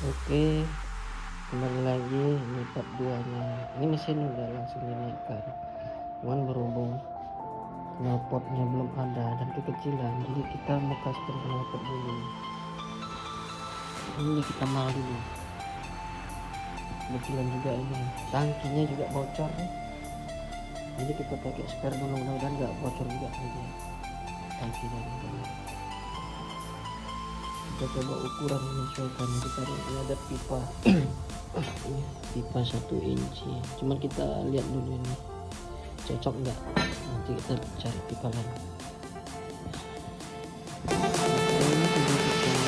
Oke, kembali lagi ini part 2 nya. Ini mesin udah langsung dinaikkan, cuman berhubung knalpotnya belum ada dan kekecilan, jadi kita mau custom knalpot dulu. Ini kita mal dulu. Kebetulan juga ini tangkinya juga bocor nih, jadi kita pakai spare dulu, mudah-mudahan nggak bocor juga aja tangkinya juga. Kita coba ukuran menyesuaikan. Kita ini ada pipa pipa 1 inci, cuman kita lihat dulu ini cocok nggak, nanti kita cari pipa lain. Ini sudah kita bisa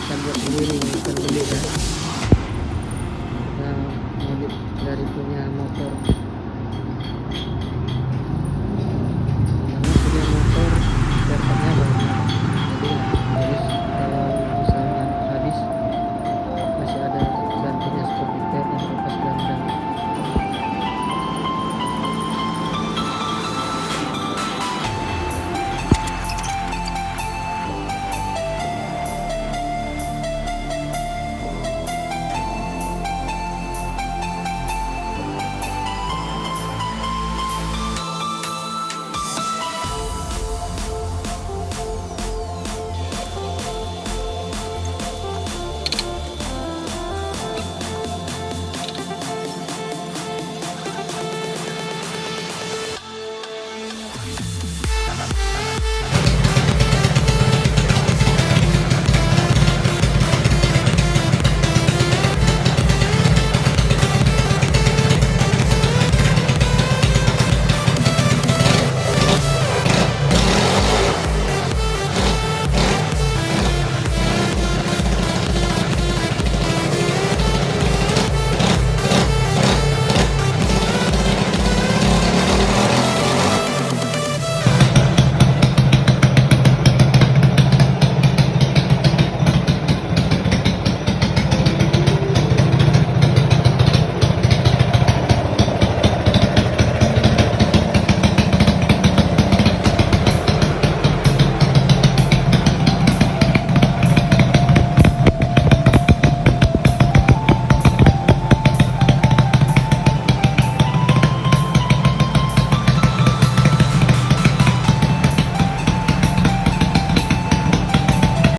kita buat sendiri, kita beli kan, kita modif dari punya motor.